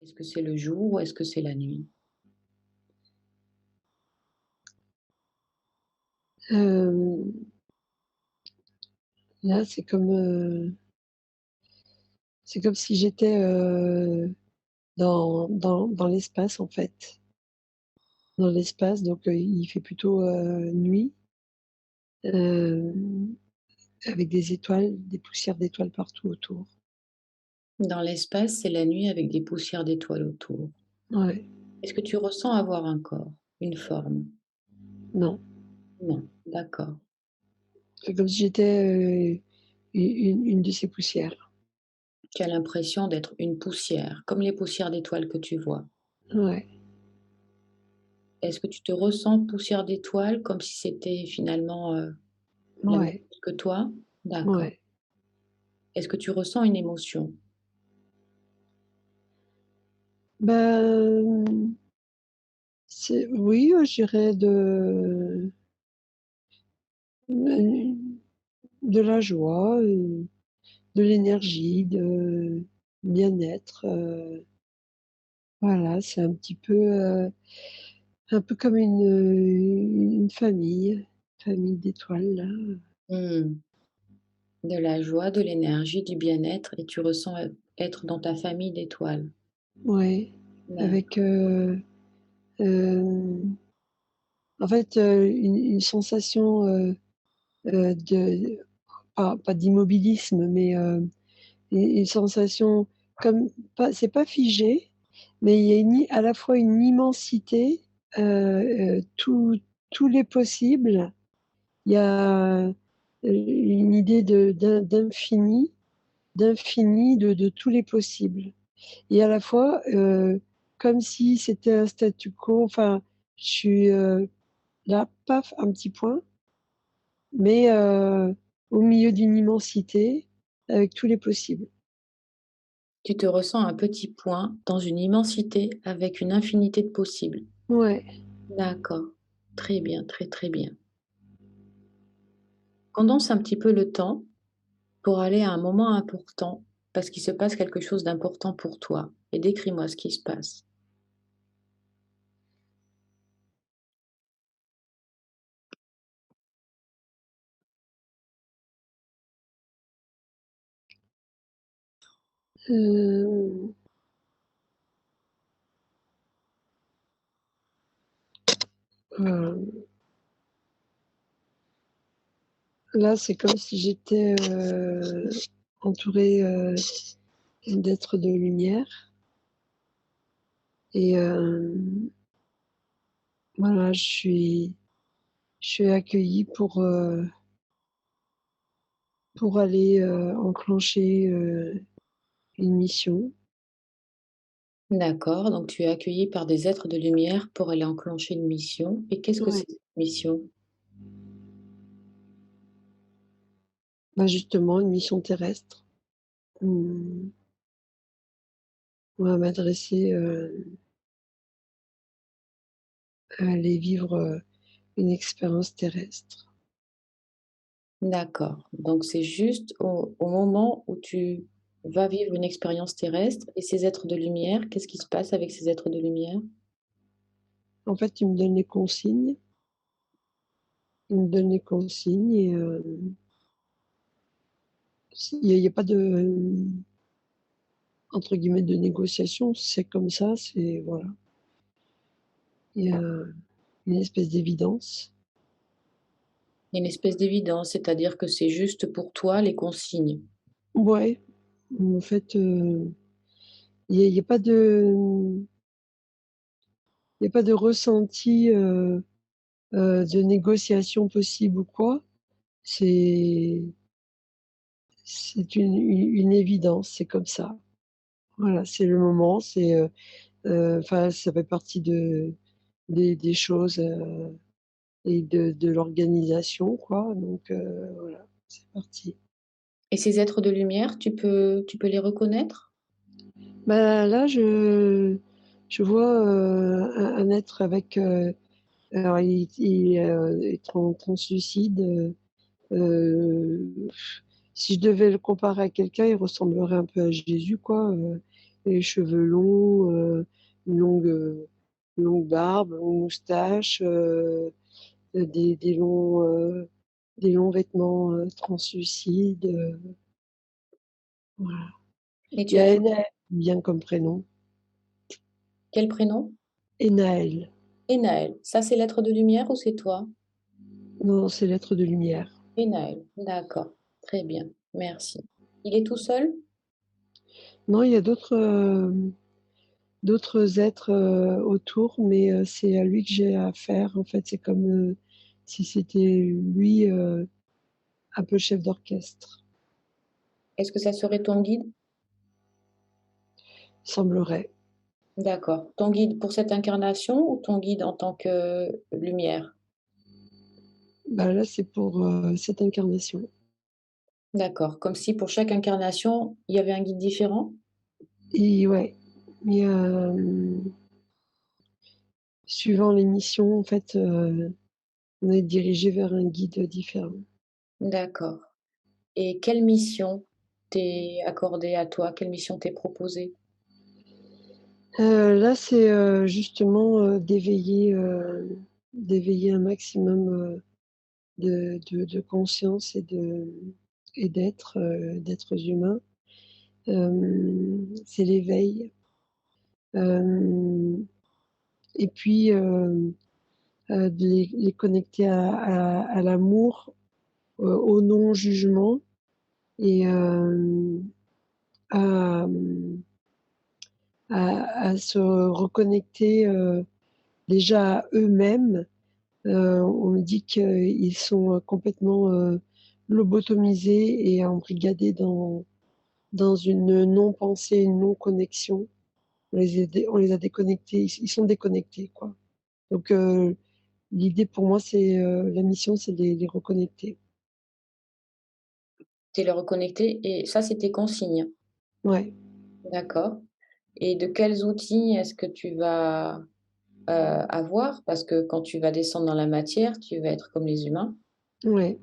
Est-ce que c'est le jour ou est-ce que c'est la nuit? Hem, Là, c'est comme si j'étais, dans l'espace, en fait. Dans l'espace, donc il fait plutôt, nuit, hem, avec des étoiles, des poussières d'étoiles partout autour. Dans l'espace, c'est la nuit avec des poussières d'étoiles autour. Ouais, Est-ce que tu ressens avoir un corps, une forme? non, Non, d'accord. c'est comme si j'étais, une de ces poussières. Tu as l'impression d'être une poussière, comme les poussières d'étoiles que tu vois. Ouais, Est-ce que tu te ressens poussière d'étoiles comme si c'était finalement, la même ouais, chose que toi? D'accord. ouais. Est-ce que tu ressens une émotion? Ben, c'est oui, je dirais de la joie, de l'énergie, de bien-être, voilà, c'est un peu comme une famille d'étoiles là. Mmh. De la joie, de l'énergie, du bien-être et tu ressens, être dans ta famille d'étoiles. Ouais, avec, D'accord. hem, en fait, une sensation, de pas d'immobilisme, mais, une sensation comme pas c'est pas figé, mais il y a à la fois une immensité, tous les possibles. Il y a, une idée d'infini de tous les possibles et à la fois, comme si c'était un statu quo, enfin, je suis, là, paf, un petit point, mais, au milieu d'une immensité avec tous les possibles. Tu te ressens un petit point dans une immensité avec une infinité de possibles. Ouais, D'accord. Très bien, très, très bien. Condense un petit peu le temps pour aller à un moment important, parce qu'il se passe quelque chose d'important pour toi et décris-moi ce qui se passe. hem, hem, là, c'est comme si j'étais, entourée, d'êtres de lumière et voilà, je suis accueillie pour aller, enclencher, une mission. D'accord, donc tu es accueilli par des êtres de lumière pour aller enclencher une mission. Et qu'est-ce que Ouais. c'est cette mission? Bah, justement, une mission terrestre. Mmh, on va m'adresser, à aller vivre, une expérience terrestre. D'accord, donc c'est juste au moment où tu vas vivre une expérience terrestre et ces êtres de lumière, qu'est-ce qui se passe avec ces êtres de lumière? En fait, ils me donnent les consignes, ils me donnent les consignes et il y a pas de, entre guillemets, «de négociation», c'est comme ça, c'est voilà. Il y a une espèce d'évidence. Il y a une espèce d'évidence, c'est-à-dire que c'est juste pour toi les consignes. Ouais, en fait, il y a pas de, il y a pas de ressenti, de négociation possible ou quoi. C'est c'est une évidence, c'est comme ça. Voilà, c'est le moment, enfin, ça fait partie des choses, et de l'organisation, quoi, donc voilà, c'est parti. Et ces êtres de lumière, tu peux les reconnaître? Bah, là, je vois, un être avec, alors est translucide, heu, si je devais le comparer à quelqu'un, il ressemblerait un peu à Jésus, quoi, les cheveux longs, une longue barbe, longue moustache, des longs vêtements, translucides, voilà. Et Il tu y as a fait Enaël, bien comme prénom. quel prénom? Enaël. Enaël. Ça, c'est l'être de lumière ou c'est toi? Non, c'est l'être de lumière. Enaël. D'accord. Très bien. Merci. Il est tout seul? Non, il y a d'autres êtres, autour, mais c'est à lui que j'ai affaire. En fait, c'est comme, si c'était lui, un peu chef d'orchestre, Est-ce que ça serait ton guide? semblerait. D'accord. Ton guide pour cette incarnation ou ton guide en tant que lumière? Bah, là, c'est pour, cette incarnation. D'accord. Comme si pour chaque incarnation, il y avait un guide différent? Et ouais, il y a, suivant les missions, en fait, on est dirigé vers un guide différent. D'accord. Et quelle mission t'est accordée à toi? Quelle mission t'est proposée? Là, c'est, justement, d'éveiller un maximum, de conscience et d'êtres humains. C'est l'éveil, hem et puis, de les connecter à l'amour, au non-jugement et à, à se reconnecter, déjà à eux-mêmes. On me dit qu'ils sont, complètement, lobotomisés et embrigadés dans une non-pensée, une non-connexion. On les a déconnectés, ils sont déconnectés, quoi. Donc l'idée pour moi, c'est, la mission, c'est de les reconnecter. Tu le reconnecter et ça, c'est tes consignes? Ouais, D'accord. Et de quels outils est-ce que tu vas, avoir? Parce que quand tu vas descendre dans la matière, tu vas être comme les humains. ouais.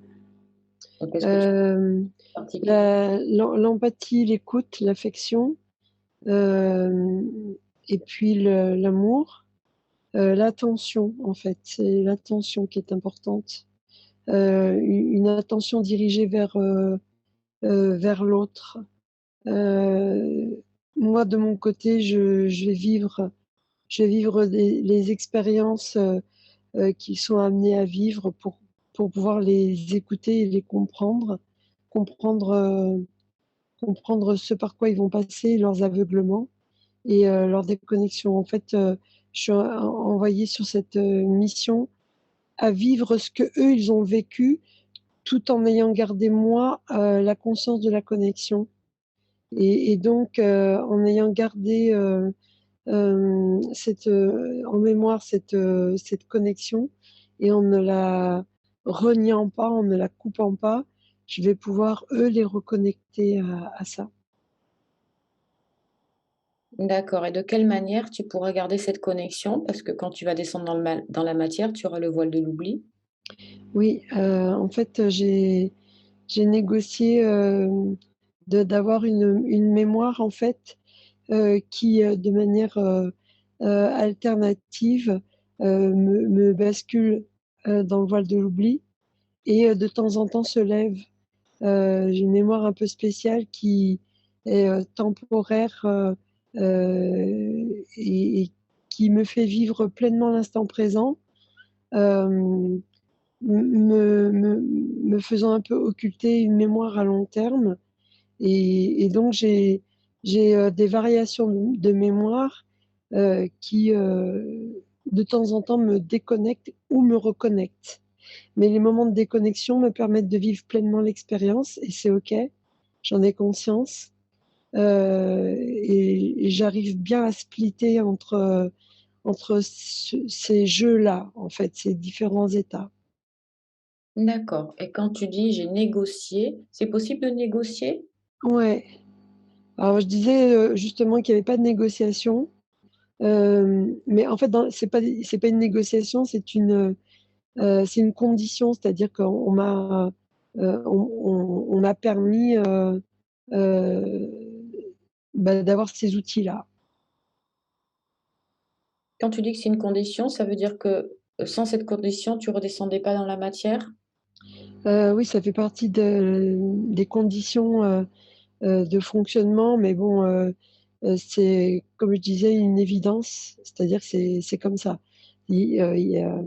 Donc est-ce que tu Hem, as particulier l'empathie, l'écoute, l'affection, hem et puis l'amour, l'attention, en fait, c'est l'attention qui est importante. Une attention dirigée vers l'autre. Moi, de mon côté, je vais vivre les expériences, qu'ils sont amenés à vivre pour pouvoir les écouter et les comprendre, comprendre ce par quoi ils vont passer, leurs aveuglements et leur déconnexion. En fait, je suis envoyée sur cette, mission à vivre ce qu'eux, ils ont vécu, tout en ayant gardé moi, la conscience de la connexion et donc en ayant gardé, en mémoire cette connexion et en ne la reniant pas, en ne la coupant pas, je vais pouvoir, eux, les reconnecter à ça. d'accord, et de quelle manière tu pourras garder cette connexion? Parce que quand tu vas descendre dans la matière, tu auras le voile de l'oubli. Oui, en fait, j'ai négocié, d'avoir une mémoire, en fait, qui, de manière, alternative, me bascule, dans le voile de l'oubli et de temps en temps se lève. J'ai une mémoire un peu spéciale qui est, temporaire, et qui me fait vivre pleinement l'instant présent, hem, me faisant un peu occulter une mémoire à long terme et donc j'ai, des variations de mémoire, qui, de temps en temps me déconnectent ou me reconnectent. Mais les moments de déconnexion me permettent de vivre pleinement l'expérience et c'est OK, j'en ai conscience, et j'arrive bien à splitter entre ces jeux-là, en fait, ces différents états. D'accord, et quand tu dis: «J'ai négocié», c'est possible de négocier? Ouais, alors je disais, justement qu'il y avait pas de négociation, mais en fait dans c'est pas une négociation, c'est une condition, c'est-à-dire qu'on m'a, on m'a permis, heu bah, d'avoir ces outils-là. Quand tu dis que c'est une condition, ça veut dire que, sans cette condition, tu redescendais pas dans la matière? Oui, ça fait partie des conditions, de fonctionnement, mais bon, c'est comme je disais une évidence, c'est-à-dire que c'est comme ça. Il y a,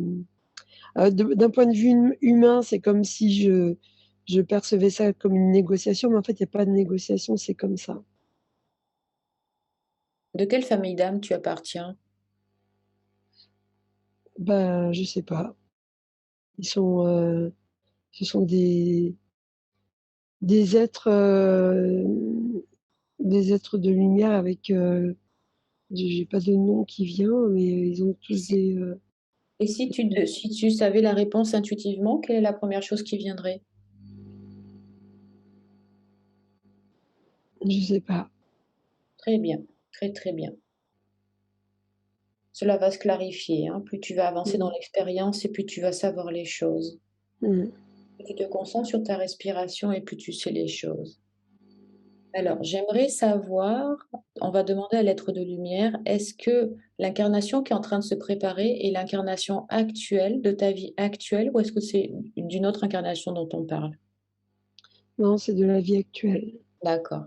d'un point de vue humain, c'est comme si je percevais ça comme une négociation, mais en fait, il y a pas de négociation, c'est comme ça. De quelle famille d'âme tu appartiens? Bah, je sais pas. Ils sont, ce sont des êtres, des êtres de lumière avec, j'ai pas de nom qui vient, mais ils ont Et tous si des, si tu savais la réponse intuitivement, quelle est la première chose qui viendrait? je sais pas. Très bien, très, très bien. Cela va se clarifier, hein. Plus tu vas avancer dans Mmh. l'expérience et plus tu vas savoir les choses. Mmh. Plus tu te concentres sur ta respiration et plus tu sais les choses. Alors, j'aimerais savoir, on va demander à l'être de lumière, est-ce que l'incarnation qui est en train de se préparer est l'incarnation actuelle de ta vie actuelle ou est-ce que c'est d'une autre incarnation dont on parle? Non, c'est de la vie actuelle. D'accord.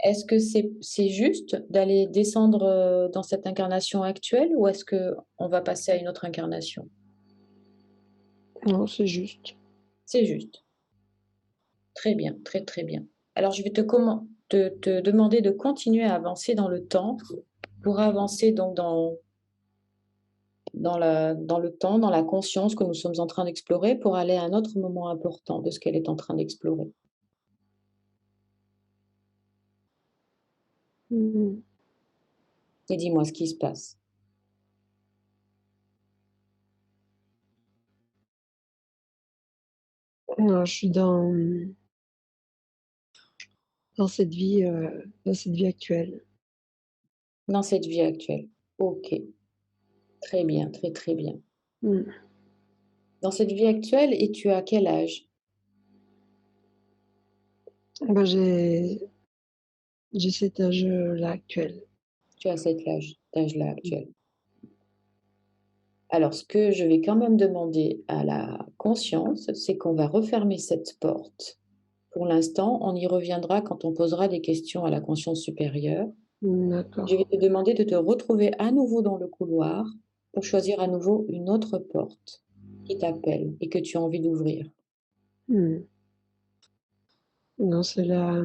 Est-ce que c'est juste d'aller descendre, dans cette incarnation actuelle ou est-ce que on va passer à une autre incarnation? Non, c'est juste. C'est juste. Très bien, très, très bien. Alors je vais te demander de continuer à avancer dans le temps pour avancer donc dans le temps, dans la conscience que nous sommes en train d'explorer pour aller à un autre moment important de ce qu'elle est en train d'explorer. Mmh. Et dis-moi ce qui se passe. Non, je suis dans cette vie actuelle. Dans cette vie actuelle. OK, très bien, très, très bien. Mmh. Dans cette vie actuelle et tu as quel âge? Bah, j'ai cet âge-là actuel. Tu as cet âge-là actuel. Alors ce que je vais quand même demander à la conscience, c'est qu'on va refermer cette porte. Pour l'instant, on y reviendra quand on posera des questions à la conscience supérieure. Mmh, Je vais d'accord. te demander de te retrouver à nouveau dans le couloir pour choisir à nouveau une autre porte qui t'appelle et que tu as envie d'ouvrir. Mmh. Non, c'est la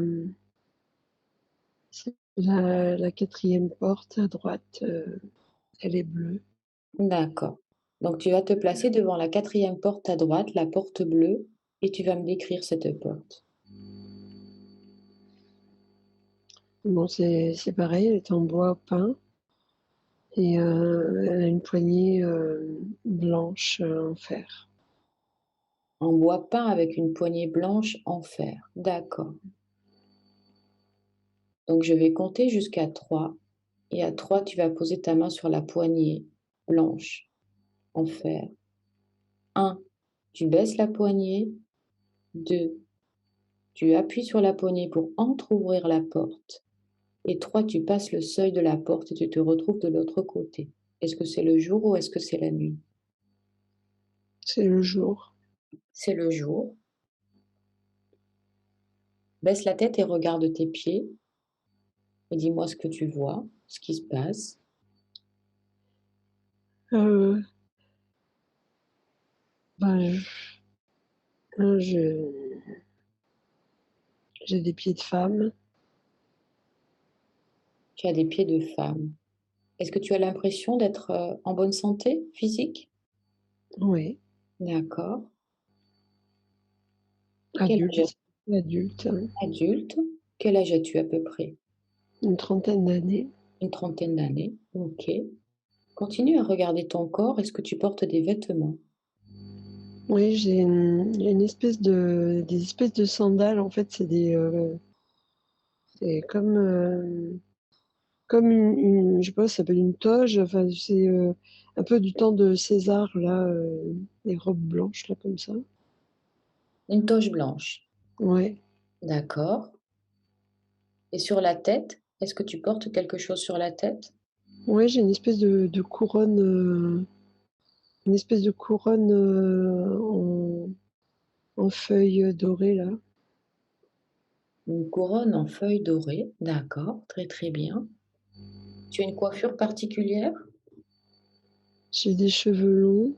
4e porte à droite, elle est bleue. D'accord. Donc tu vas te placer devant la quatrième porte à droite, la porte bleue, et tu vas me décrire cette porte. Bon, c'est pareil, elle est en bois peint et elle a une poignée, blanche, en fer. En bois peint avec une poignée blanche en fer. D'accord. Donc je vais compter jusqu'à 3 et à 3 tu vas poser ta main sur la poignée blanche en fer. 1, tu baisses la poignée. 2, tu appuies sur la poignée pour entrouvrir la porte. Et 3, tu passes le seuil de la porte et tu te retrouves de l'autre côté. Est-ce que c'est le jour ou est-ce que c'est la nuit? C'est le jour. C'est le jour. Baisse la tête et regarde tes pieds et dis-moi ce que tu vois, ce qui se passe. Heu, bah, je j'ai des pieds de femme. Tu as des pieds de femme. Est-ce que tu as l'impression d'être, en bonne santé physique? Oui, D'accord. Quel âge adulte, as-tu? adulte, hein, Adulte. Quel âge as-tu à peu près? une trentaine d'années. Une trentaine d'années. OK. Continue à regarder ton corps. Est-ce que tu portes des vêtements? Oui, j'ai une espèce des espèces de sandales, en fait, c'est comme une je sais pas, ça s'appelle une toge, enfin, c'est, un peu du temps de César, là, les robes blanches, là, comme ça. Une toge blanche. Ouais, D'accord. Et sur la tête? Est-ce que tu portes quelque chose sur la tête? Ouais, j'ai une espèce de couronne, en feuilles dorées là. Une couronne en feuilles dorées, d'accord, très, très bien. Tu as une coiffure particulière? J'ai des cheveux longs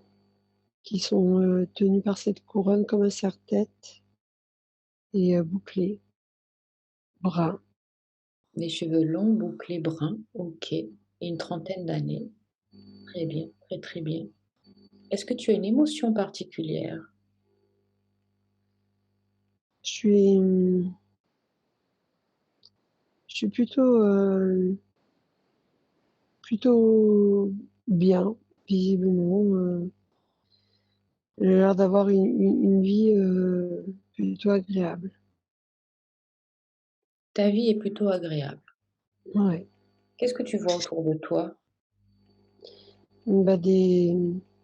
qui sont, tenus par cette couronne comme un serre-tête et bouclés, bruns. Des cheveux longs, bouclés, bruns, OK, et une trentaine d'années. Très bien, très, très bien. Est-ce que tu as une émotion particulière? Je suis, je suis plutôt bien, visiblement, j'ai l'air d'avoir une vie, plutôt agréable. Ta vie est plutôt agréable. Ouais. Qu'est-ce que tu vois autour de toi? Bah,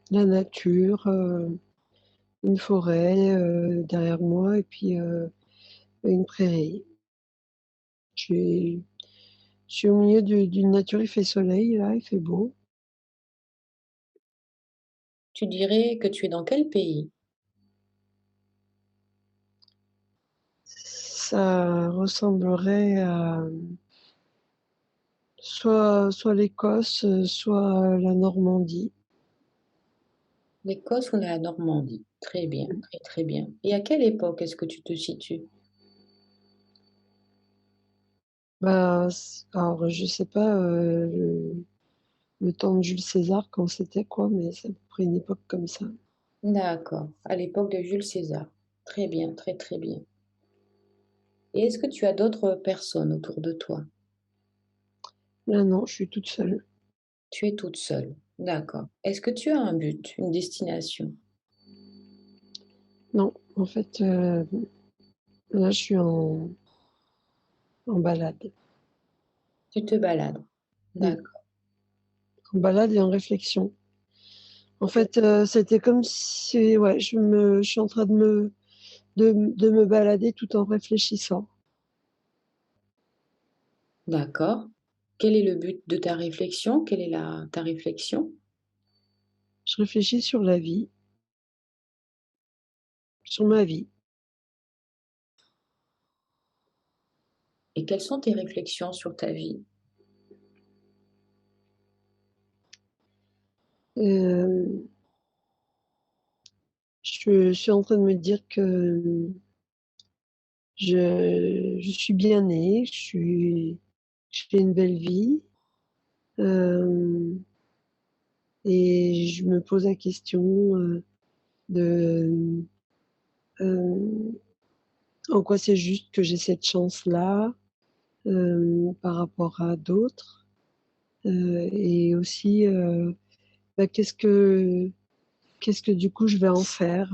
la nature, une forêt, derrière moi et puis, une prairie. Je suis je suis au milieu d'une nature, il fait soleil là, il fait beau. Tu dirais que tu es dans quel pays? Ça ressemblerait à soit l'Écosse, soit la Normandie. L'Écosse ou la Normandie? Très bien, très, très bien. Et à quelle époque est-ce que tu te situes? Bah, alors je sais pas, le temps de Jules César quand c'était quoi, mais c'est à peu près une époque comme ça. D'accord, à l'époque de Jules César. Très bien, très, très bien. Et est-ce que tu as d'autres personnes autour de toi? Là non, je suis toute seule. Tu es toute seule. D'accord. Est-ce que tu as un but, une destination? Non, en fait, là je suis en balade. Tu te balades. Mmh. D'accord. En balade et en réflexion. En Tu fait, c'était comme si ouais, je suis en train de me balader tout en réfléchissant. D'accord. Quel est le but de ta réflexion? Quelle est ta réflexion? Je réfléchis sur la vie, sur ma vie. Et quelles sont tes réflexions sur ta vie? Hem, je suis en train de me dire que, je suis bien née, je fais une belle vie, hem et je me pose la question, de, hem, en quoi c'est juste que j'ai cette chance-là, par rapport à d'autres, et aussi, bah, qu'est-ce que du coup je vais en faire,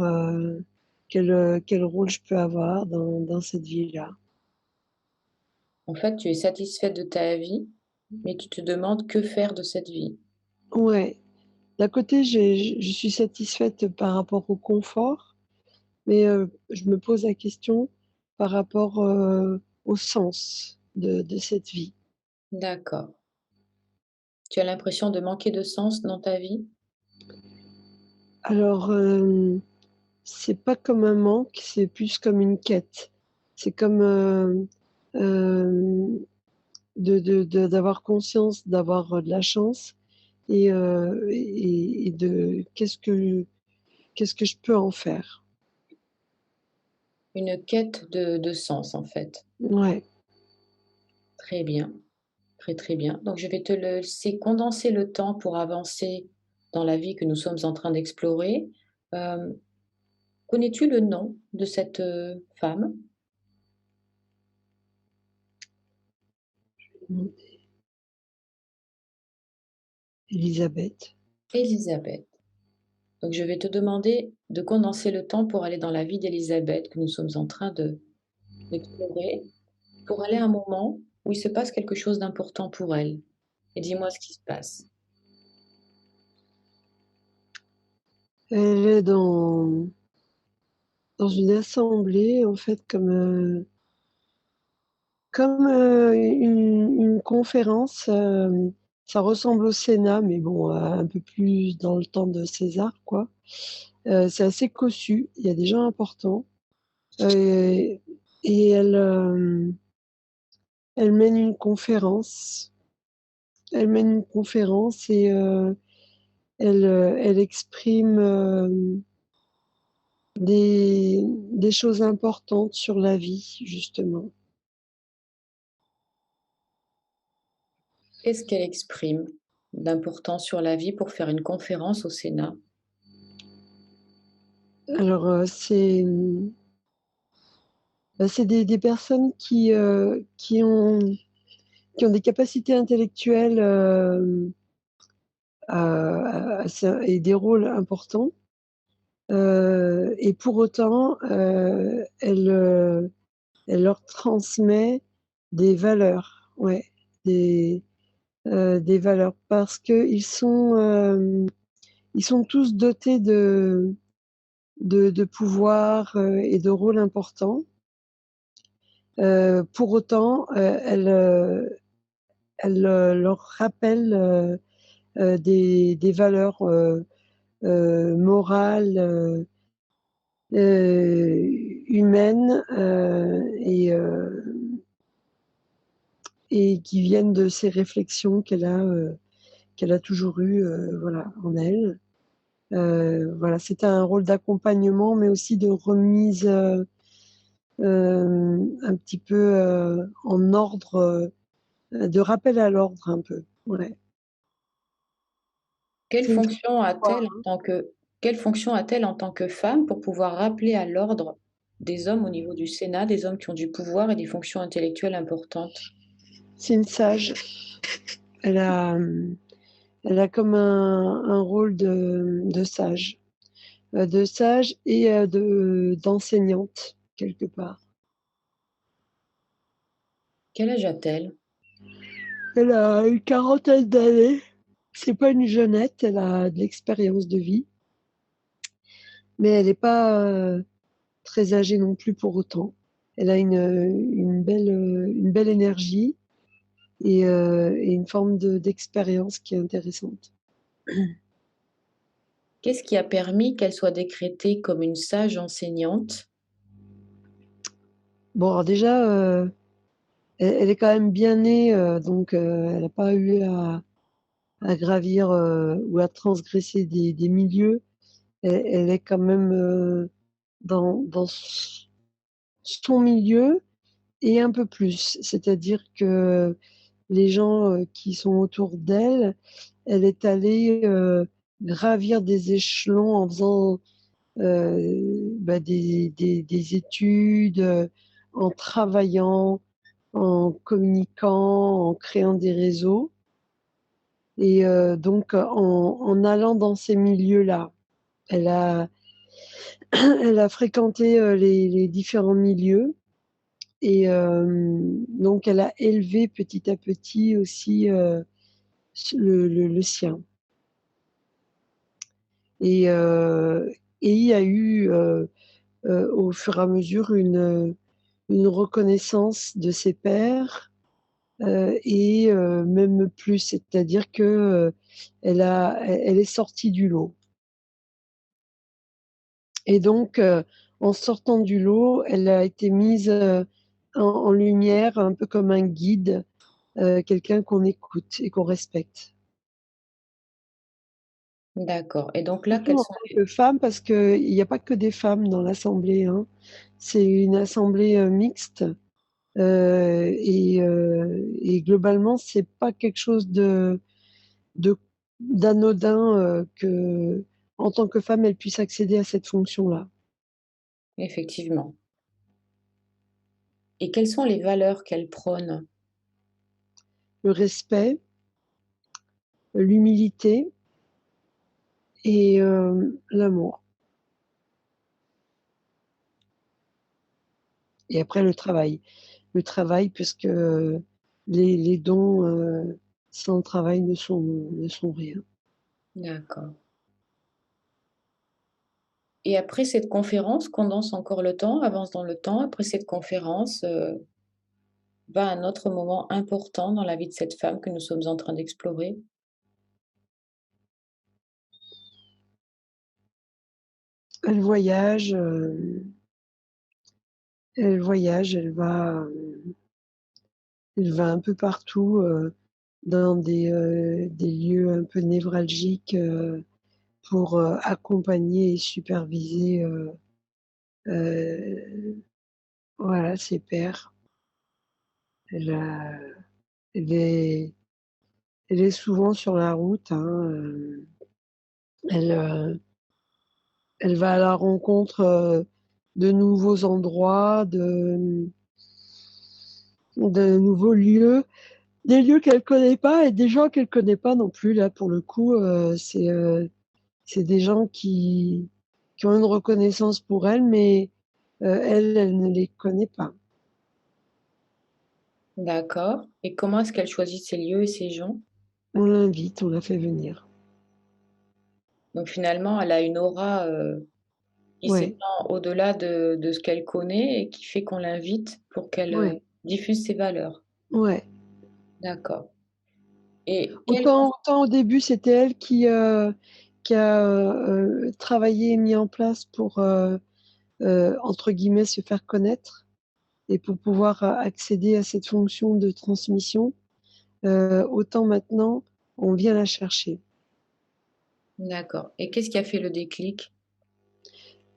quel rôle je peux avoir dans cette vie-là? En fait, tu es satisfaite de ta vie, mais tu te demandes que faire de cette vie. Ouais, d'un côté je suis satisfaite par rapport au confort, mais je me pose la question par rapport, au sens de cette vie. D'accord. Tu as l'impression de manquer de sens dans ta vie? Alors, c'est pas comme un manque, c'est plus comme une quête. C'est comme, hem, d'avoir conscience d'avoir, de la chance et de qu'est-ce que je peux en faire? Une quête de sens, en fait. Ouais. Très bien, très, très bien. Donc je vais te laisser condenser le temps pour avancer dans la vie que nous sommes en train d'explorer. Hem, Connais-tu le nom de cette, femme? Mmh. Élisabeth. Élisabeth. Donc je vais te demander de condenser le temps pour aller dans la vie d'Élisabeth que nous sommes en train de d'explorer, pour aller à un moment où il se passe quelque chose d'important pour elle. Et dis-moi ce qui se passe. Elle est dans une assemblée en fait comme, comme une conférence, ça ressemble au Sénat, mais bon, un peu plus dans le temps de César, quoi. C'est assez cossu, il y a des gens importants. Et, et elle mène une conférence. Elle mène une conférence et elle exprime des choses importantes sur la vie, justement. Qu'est-ce qu'elle exprime d'important sur la vie pour faire une conférence au Sénat? Alors, c'est des personnes qui ont des capacités intellectuelles et des rôles importants. Et pour autant, elle leur transmet des valeurs, ouais, des, des valeurs, parce ils sont tous dotés de pouvoir et de rôles importants. Pour autant, elle leur rappelle des valeurs morales, humaines, et qui viennent de ces réflexions qu'elle a toujours eues, voilà, en elle. Voilà, c'était un rôle d'accompagnement, mais aussi de remise un petit peu en ordre, de rappel à l'ordre un peu. Ouais. Quelle C'est une fonction a-t-elle en tant que quelle fonction a-t-elle en tant que femme pour pouvoir rappeler à l'ordre des hommes au niveau du Sénat, des hommes qui ont du pouvoir et des fonctions intellectuelles importantes? c'est une sage. Elle a, elle a comme un rôle de sage et d'enseignante quelque part. Quel âge a-t-elle? Elle a une quarantaine d'années. C'est pas une jeunette, elle a de l'expérience de vie, mais elle n'est pas très âgée non plus pour autant. Elle a une belle énergie et une forme d'expérience qui est intéressante. Qu'est-ce qui a permis qu'elle soit décrétée comme une sage enseignante? Bon, alors déjà, elle est quand même bien née, donc elle n'a pas eu à gravir ou à transgresser des milieux. Elle est quand même dans son milieu et un peu plus. C'est-à-dire que les gens qui sont autour d'elle, elle est allée gravir des échelons en faisant bah, des études, en travaillant, en communiquant, en créant des réseaux. Et donc en allant dans ces milieux-là, elle a, elle a fréquenté les différents milieux et donc elle a élevé petit à petit aussi le sien. Et, et il y a eu au fur et à mesure une reconnaissance de ses pairs et même plus, c'est-à-dire que elle est sortie du lot. Et donc, en sortant du lot, elle a été mise en lumière, un peu comme un guide, quelqu'un qu'on écoute et qu'on respecte. D'accord, et donc là, Surtout quels en sont tant les que femme, parce qu'il n'y a pas que des femmes dans l'assemblée, hein. C'est une assemblée mixte. Et globalement, c'est pas quelque chose de d'anodin que, en tant que femme, elle puisse accéder à cette fonction-là. effectivement, et quelles sont les valeurs qu'elle prône? Le respect, l'humilité et l'amour. Et après le travail. Le travail, puisque les dons sans travail ne sont rien. D'accord, et après cette conférence, condense encore le temps, avance dans le temps, après cette conférence, va à un autre moment important dans la vie de cette femme que nous sommes en train d'explorer? Elle voyage, elle va un peu partout, dans des lieux un peu névralgiques, pour, accompagner et superviser, heu, voilà, ses pairs. Elle a elle est elle est souvent sur la route, hein, elle, elle va à la rencontre, de nouveaux endroits, de nouveaux lieux, des lieux qu'elle connaît pas et des gens qu'elle connaît pas non plus. Là, pour le coup, c'est des gens qui ont une reconnaissance pour elle, mais, elle, elle ne les connaît pas. D'accord. Et comment est-ce qu'elle choisit ces lieux et ces gens? On l'invite, on la fait venir. Donc finalement, elle a une aura, qui Ouais, s'étend au-delà de ce qu'elle connaît et qui fait qu'on l'invite pour qu'elle, ouais, diffuse ses valeurs. ouais. D'accord. Et quel Autant au début, c'était elle qui a, travaillé et mis en place pour, entre guillemets, «se faire connaître» et pour pouvoir, accéder à cette fonction de transmission, autant maintenant, on vient la chercher. d'accord. Et qu'est-ce qui a fait le déclic?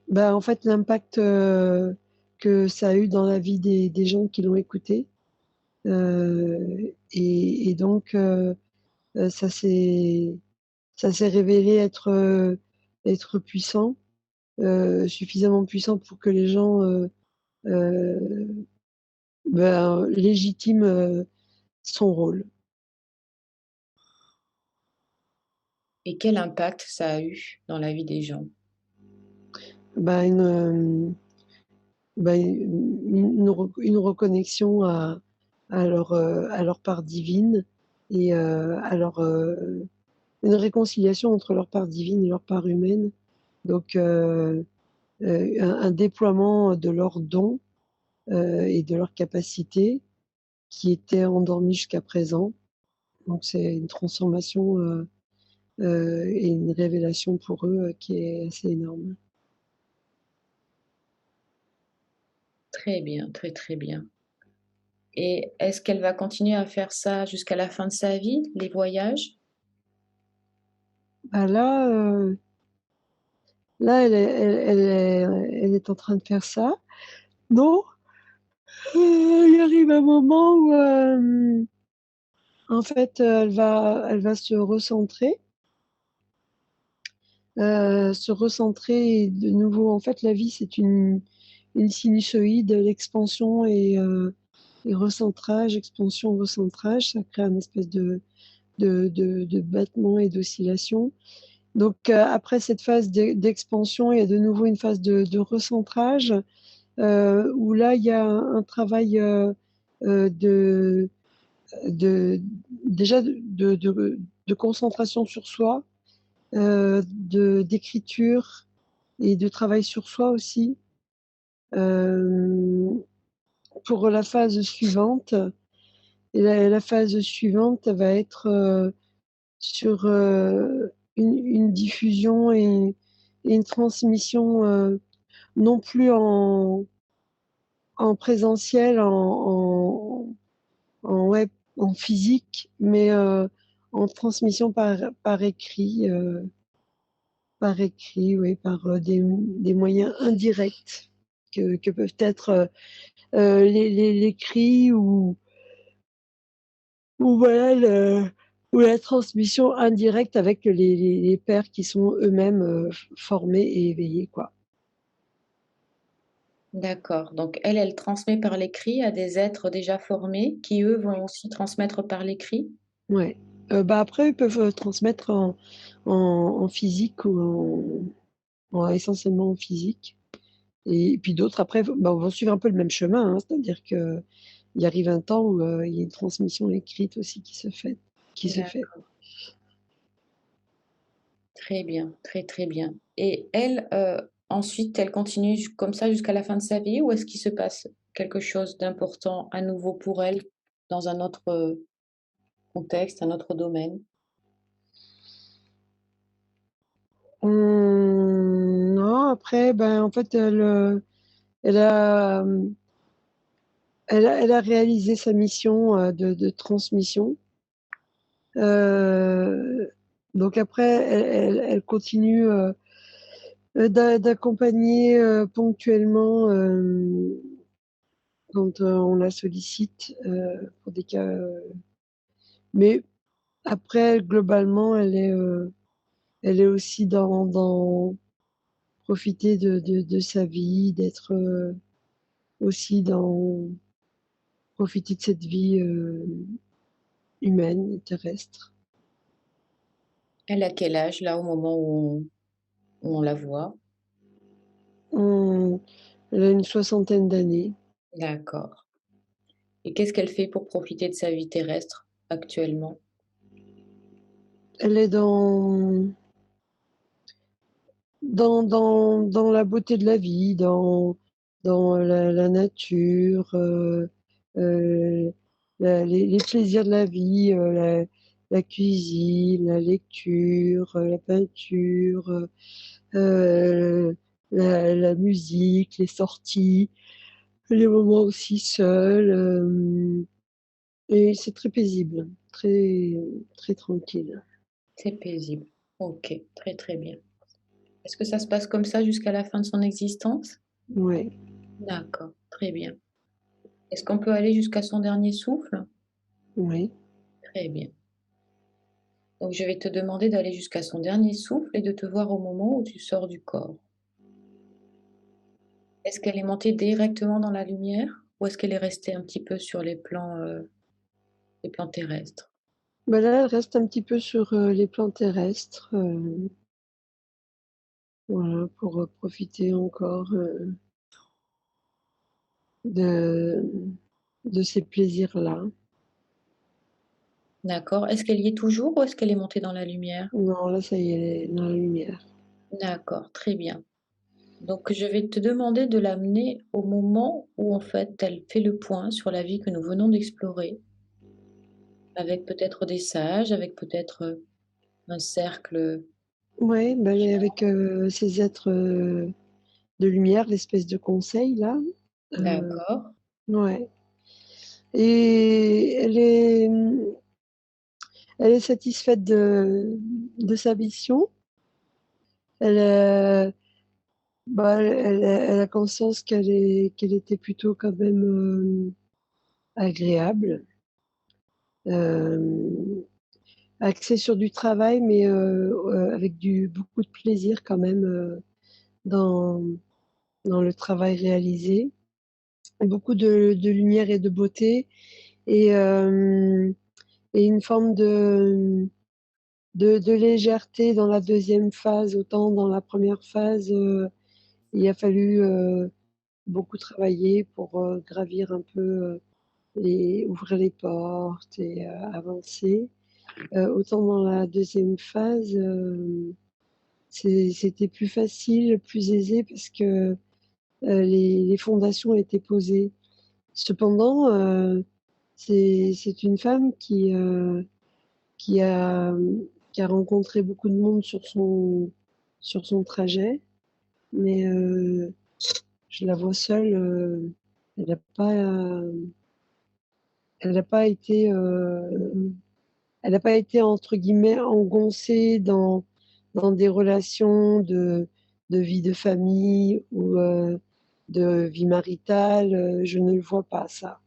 Bah, en fait, l'impact, que ça a eu dans la vie des gens qui l'ont écoutée, et donc ça s'est révélé être puissant, suffisamment puissant pour que les gens, heu, ben, légitiment, son rôle. Et quel impact ça a eu dans la vie des gens? Bah, une reconnexion à leur part divine et à leur, une réconciliation entre leur part divine et leur part humaine. Donc un déploiement de leurs dons, et de leurs capacités qui étaient endormis jusqu'à présent. Donc c'est une transformation, et une révélation pour eux, qui est assez énorme. Très bien, très, très bien. Et est-ce qu'elle va continuer à faire ça jusqu'à la fin de sa vie, les voyages? Bah là, elle est en train de faire ça. Non, il arrive un moment où, en fait, elle va se recentrer et de nouveau en fait, la vie, c'est une sinusoïde, l'expansion et recentrage, expansion, recentrage, ça crée un espèce de battement et d'oscillation. Donc, après cette phase d'expansion, il y a de nouveau une phase de recentrage, où là, il y a un travail, de de déjà de concentration sur soi, d'écriture et de travail sur soi aussi. Hem, pour la phase suivante et la phase suivante va être, sur, une diffusion et une transmission, non plus en présentiel, en web, en physique, mais, en transmission par écrit, oui, par, des moyens indirects que peuvent être, l'écrit ou voilà ou la transmission indirecte avec les pairs qui sont eux-mêmes, formés et éveillés, quoi. D'accord, donc elle, elle transmet par l'écrit à des êtres déjà formés qui, eux, vont aussi transmettre par l'écrit? Ouais. Bah, après ils peuvent, transmettre en physique ou essentiellement en physique et puis d'autres après vont suivre un peu le même chemin, hein. C'est-à-dire qu'il arrive un temps où, il y a une transmission écrite aussi qui se fait. D'accord, très bien, très, très bien. Et elle, ensuite, elle continue comme ça jusqu'à la fin de sa vie ou est-ce qu'il se passe? quelque chose d'important à nouveau pour elle dans un autre contexte, un autre domaine? Non, après, ben, en fait, elle a, elle a réalisé sa mission de transmission. Euh, donc après, elle continue d'accompagner ponctuellement quand on la sollicite pour des cas. Mais après, globalement, elle est aussi dans profiter de sa vie, d'être aussi dans profiter de cette vie humaine, terrestre. Elle a quel âge là au moment où on la voit? On- Elle a une soixantaine d'années. D'accord. Et qu'est-ce qu'elle fait pour profiter de sa vie terrestre actuellement? Elle est dans la beauté de la vie, dans la nature, euh, les plaisirs de la vie, la cuisine, la lecture, la peinture, euh, la musique, les sorties, les moments aussi seuls. Et c'est très paisible, très tranquille. C'est paisible. OK, très, très bien. Est-ce que ça se passe comme ça jusqu'à la fin de son existence? Ouais, D'accord, très bien. Est-ce qu'on peut aller jusqu'à son dernier souffle? ouais. Très bien. Donc je vais te demander d'aller jusqu'à son dernier souffle et de te voir au moment où tu sors du corps. Est-ce qu'elle est montée directement dans la lumière ou est-ce qu'elle est restée un petit peu sur les plans terrestres? Bah là, elle reste un petit peu sur les plans terrestres, voilà, pour profiter encore de, de ces plaisirs-là. D'accord. Est-ce qu'elle y est toujours ou est-ce qu'elle est montée dans la lumière? Non, là, ça y est, elle est dans la lumière. D'accord, très bien. Donc je vais te demander de l'amener au moment où en fait elle fait le point sur la vie que nous venons d'explorer, avec peut-être des sages, avec peut-être un cercle. Ouais, bah, elle est avec ces êtres de lumière, l'espèce de conseil là. Euh, D'accord, ouais. Et elle est satisfaite de sa mission. Elle, bah, elle a conscience qu'elle était plutôt quand même agréable, euh, axée sur du travail, mais avec beaucoup de plaisir quand même dans, dans le travail réalisé. Beaucoup de lumière et de beauté et, et une forme de légèreté dans la deuxième phase. Autant dans la première phase, il a fallu beaucoup travailler pour gravir un peu, ouvrir les portes et avancer. Autant dans la deuxième phase, c'était plus facile, plus aisé parce que les fondations étaient posées. Cependant, c'est une femme qui a, qui a rencontré beaucoup de monde sur son trajet, mais je la vois seule. Elle n'a pas, elle n'a pas été, elle n'a pas été entre guillemets engoncée dans des relations de vie de famille ou de vie maritale. Je ne le vois pas ça.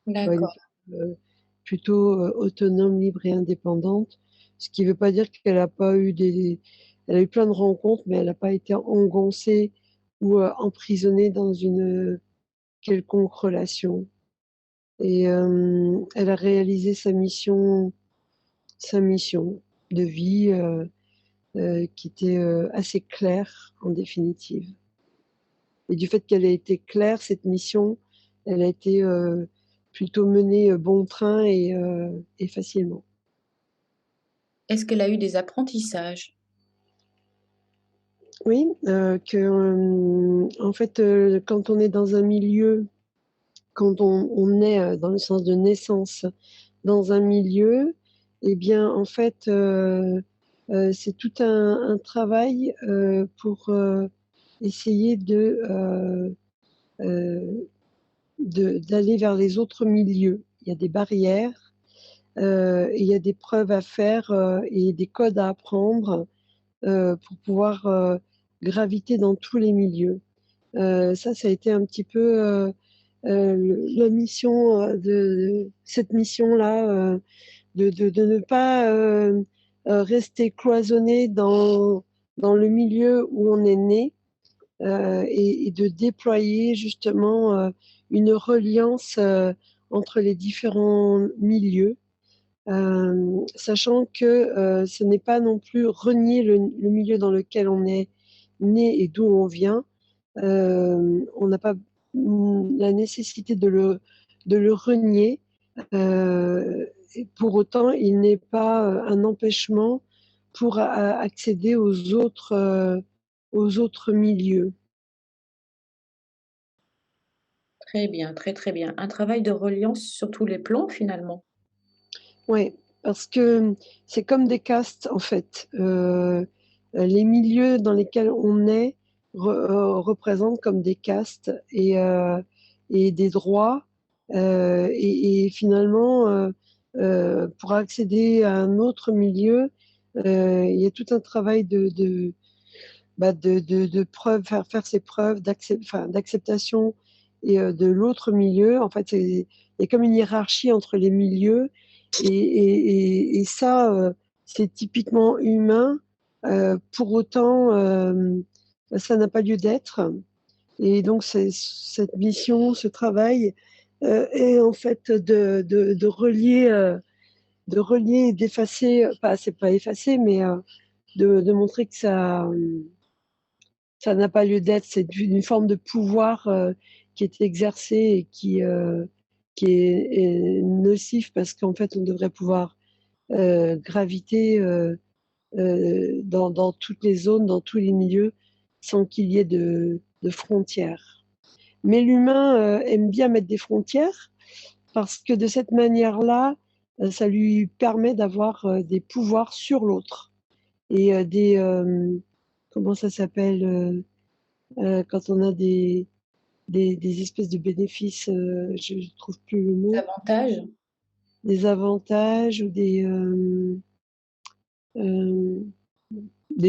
Je vois une d'accord, femme plutôt autonome, libre et indépendante, ce qui ne veut pas dire qu'elle n'a pas eu elle a eu plein de rencontres, mais elle n'a pas été engoncée ou emprisonnée dans une quelconque relation. Et elle a réalisé sa mission de vie qui était assez claire en définitive. Et du fait qu'elle ait été claire, cette mission, elle a été plutôt menée bon train et facilement. est-ce qu'elle a eu des apprentissages? Oui, en fait, quand on est dans un milieu quand on est dans le sens de naissance dans un milieu, eh bien, en fait, c'est tout un travail pour essayer d'aller vers les autres milieux. Il y a des barrières, et il y a des preuves à faire et des codes à apprendre pour pouvoir graviter dans tous les milieux. Ça a été un petit peu la mission de cette mission-là, de ne pas rester cloisonné dans le milieu où on est né et de déployer justement une reliance entre les différents milieux, sachant que ce n'est pas non plus renier le milieu dans lequel on est né et d'où on vient. On n'a pas la nécessité de le renier. Et pour autant, il n'est pas un empêchement pour accéder aux autres milieux. Très bien, très, très bien. Un travail de reliance sur tous les plans finalement. Oui, parce que c'est comme des castes en fait. Les milieux dans lesquels on est représentent comme des castes et des droits. Et finalement, pour accéder à un autre milieu, il y a tout un travail de preuve, faire ses preuves d'acceptation et de l'autre milieu. En fait, il y a comme une hiérarchie entre les milieux et ça, c'est typiquement humain. Pour autant, ça n'a pas lieu d'être. Et donc, cette mission, ce travail, est en fait de relier et d'effacer, pas, c'est pas effacer, mais de montrer que ça n'a pas lieu d'être. C'est une forme de pouvoir qui est exercé et qui est nocif parce qu'en fait, on devrait pouvoir graviter dans toutes les zones, dans tous les milieux, sans qu'il y ait de frontières. Mais l'humain aime bien mettre des frontières parce que de cette manière-là, ça lui permet d'avoir des pouvoirs sur l'autre et comment ça s'appelle quand on a des espèces de bénéfices, je ne trouve plus le mot, Davantage. des avantages ou des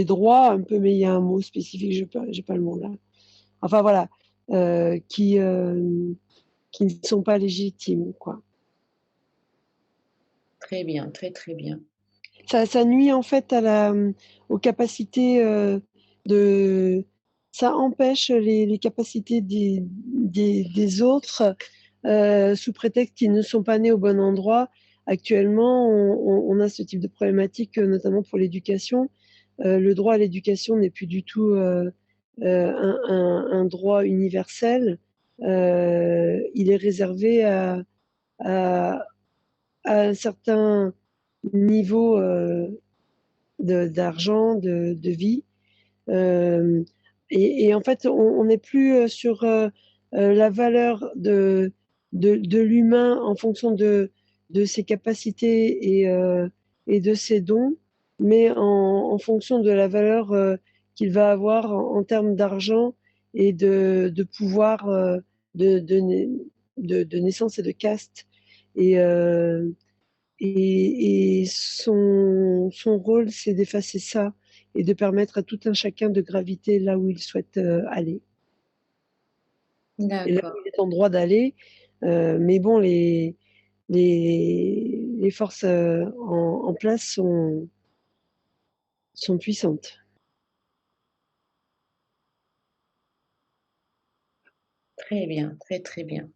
droits un peu, mais il y a un mot spécifique, j'ai pas le mot là. Enfin voilà, euh, qui, euh, qui ne sont pas légitimes, quoi. Très bien, très, très bien. Ça nuit en fait aux capacités de... Ça empêche les capacités des autres sous prétexte qu'ils ne sont pas nés au bon endroit. Actuellement, on a ce type de problématique, notamment pour l'éducation. Le droit à l'éducation n'est plus du tout un droit universel. Il est réservé à, à un certain niveau d'argent, de vie. Euh, et en fait, on n'est plus sur la valeur de l'humain en fonction de ses capacités et de ses dons, mais en fonction de la valeur qu'il va avoir en termes d'argent et de pouvoir de, de, de naissance et de caste. Et, et son rôle, c'est d'effacer ça et de permettre à tout un chacun de graviter là où il souhaite aller et là où D'accord. il est en droit d'aller. Mais bon, les forces en place sont puissantes. Très bien, très, très bien.